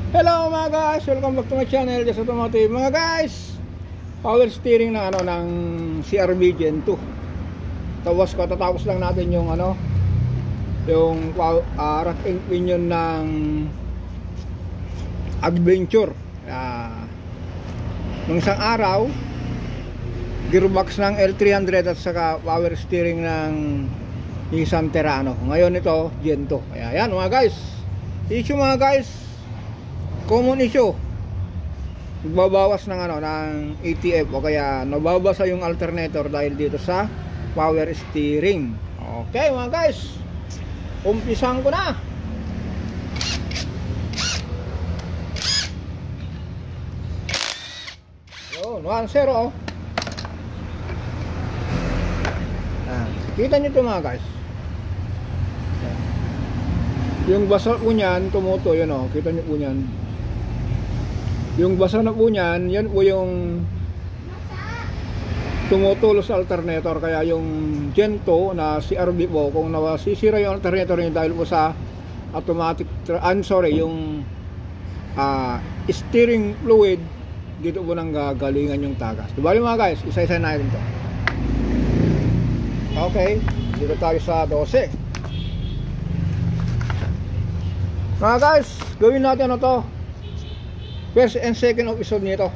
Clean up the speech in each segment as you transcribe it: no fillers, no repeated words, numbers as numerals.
Hello mga guys, welcome back to my channel, Just Automotive. Mga guys, power steering ng ng CR-V Gen 2. Tatapos lang natin yung yung rack and pinion ng Adventure. Nung isang araw, gearbox ng L300 at saka power steering ng Nissan Terrano. Ngayon ito Gen 2. Kaya yan mga guys, issue mga guys, common issue, nagbabawas ng ng ATF o kaya nababasa yung alternator dahil dito sa power steering. Okay mga guys, umpisan ko na. Yun, 1-0. Kita nyo ito mga guys, yung basa po nyan tumuto, yun kita nyo po nyan. Yung basa na po nyan, yan po yung tumutulo sa alternator. Kaya yung Gen 2 na CR-V po, kung nawasisira yung alternator nyo dahil po sa automatic, yung steering fluid, dito po nang gagalingan yung tagas. Diba mga guys, isa-isa natin to. Okay, dito tayo sa 12. Mga guys, gawin natin to, first and second episode nito.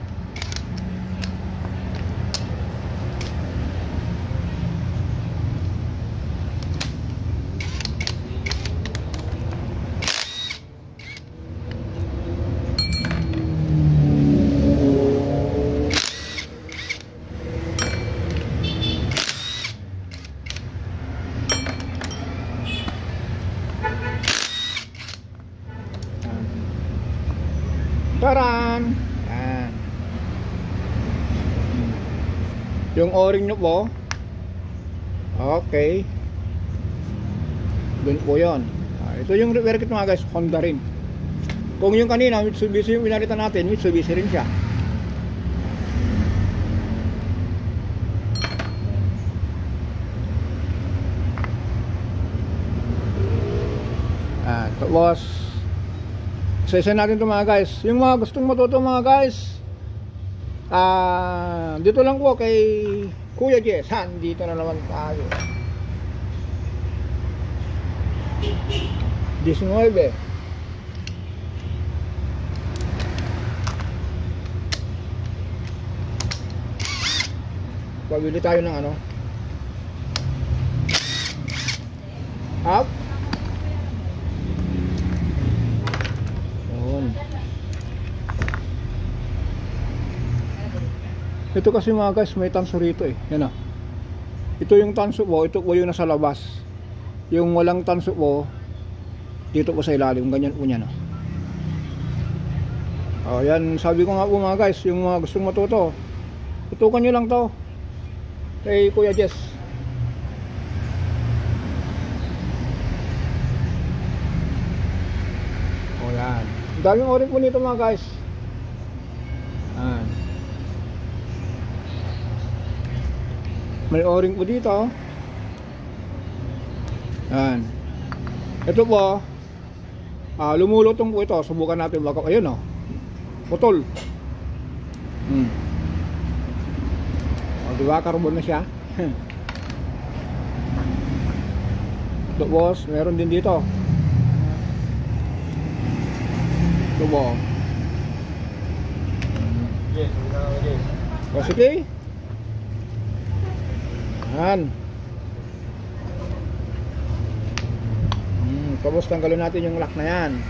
Taran! Yan. Yung o-ring nyo po, okay, dun po yun. Ito yung repair kit mga guys, Honda rin. Kung yung kanina Mitsubishi yung pinalitan natin, Mitsubishi rin siya. Tapos isa-isa natin ito mga guys. Yung mga gustong matuto mga guys, dito lang po kay Kuya Jess. Dito na naman tayo. 19. Pabili tayo ng up. Ito kasi mga guys, may tanso rito yan ito yung tanso po, ito po yung nasa labas. Yung walang tanso po, dito po sa ilalim, ganyan po yan yan, sabi ko nga po mga guys, yung mga gustong matuto, tutukan nyo lang to kay Kuya Jess. Yan, daming orin po nito mga guys. May o-ring po dito. Yan. Ito po, lumulutong po ito. Subukan natin baka ayun putol. Diba, carbon na siya. Ito boss, meron din dito. Ito po. Yes, okay. Yan. Tapos tanggalin natin yung lock na yan.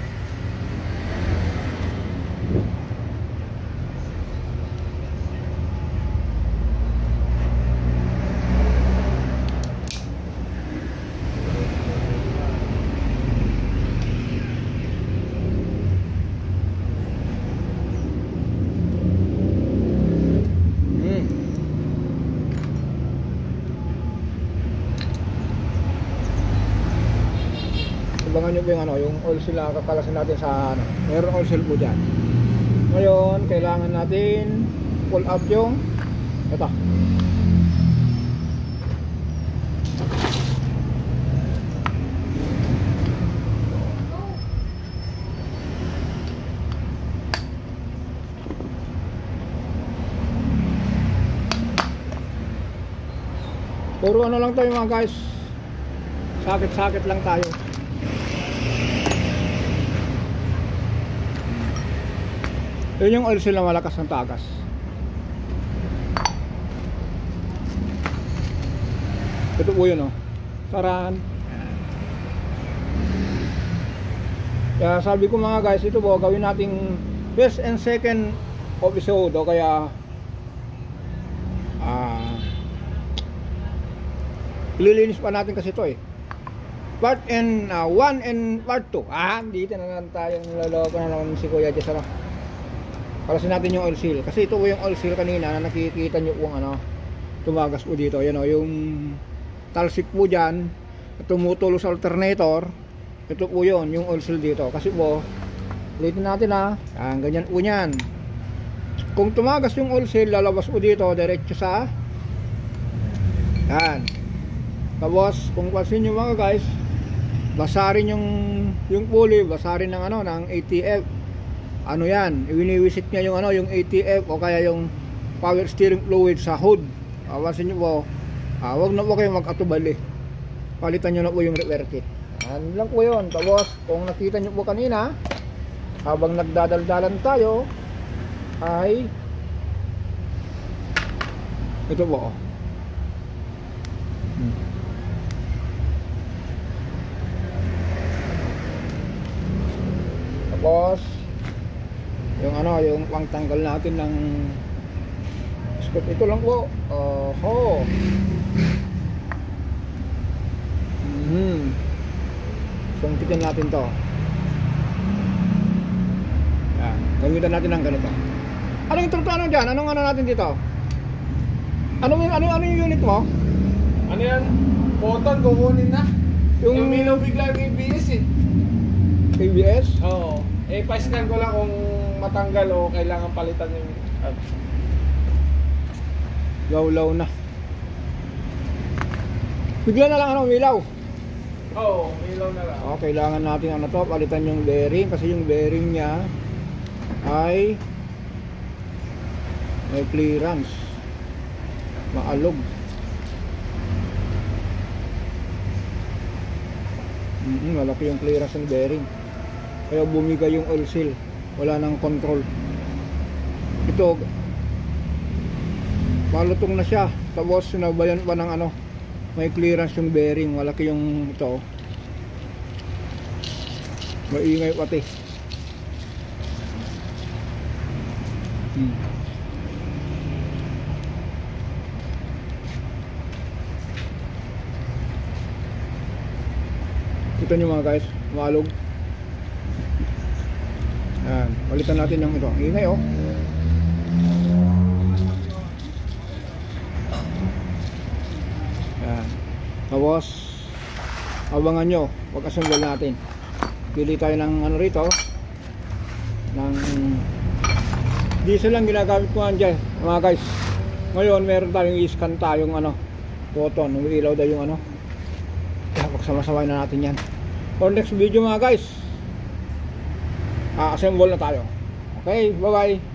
Abangan nyo po yung oil seal na kakalasin natin sa meron oil seal po dyan. Ngayon kailangan natin pull up yung ito. Puro ano lang tayo mga guys, sakit-sakit lang tayo. Yun yung oil seal na malakas ng tagas. Ito po yun, oh. Taran. Kaya sabi ko mga guys, ito po gawin nating first and second episode, o kaya ililinis pa natin kasi ito eh. Part 1 and part 2. Dito na naman tayo, niloloko na naman si Kuya Jess. Kalasin natin yung oil seal. Kasi ito po yung oil seal kanina na nakikita nyo kung ano, tumagas po dito. Yan o, yung talsik po dyan, tumutulo sa alternator. Ito po yun, yung oil seal dito. Kasi po, ulitin natin ganyan po yan. Kung tumagas yung oil seal, lalabas po dito, diretso sa yan. Tapos kung pansin nyo mga guys, basarin yung pulley, basarin ng ng ATF. Ano yan, winiwisit niya yung yung ATF o kaya yung power steering fluid sa hood. Pansin nyo po, wag na po kayo mag-atubali. Palitan nyo na po yung repair kit. Ano lang po yun. Tapos kung nakita nyo po kanina, habang nagdadaldalan tayo, ay ito po. Tapos yung yung pangtanggal natin ng screw, ito lang po. Sungkitin natin to. Yan, gamitan natin ng ganito. Ano yung truto dyan? Anong natin dito? Ano yung unit mo? Ano yan? Button, kukunin na. Yung ilaw bigla yung ABS eh. ABS? Oo. Pa-scan ko lang kung matanggal o kailangan palitan yung Law na. Bigla na lang umilaw. Oo, ilaw na lang. Kailangan natin palitan yung bearing kasi yung bearing niya ay may clearance. Maalog. Malaki yung clearance ng bearing. Kaya bumiga yung oil seal. Wala nang control. Ito malutong na siya. Tapos sinabayan pa ng may clearance yung bearing. Malaki yung ito. Maingay pati. Kita nyo mga guys, malog. Yan, palitan natin yung ito. Ingay Yan. Tapos abangan nyo, pag-assemble natin. Pili tayo ng rito, ng diesel lang ginagamit ko dyan mga guys. Ngayon meron tayong i-scan tayong button, umiilaw daw yung pagsama-samay na natin yan. For next video mga guys, assemble na tayo. Okay, bye bye.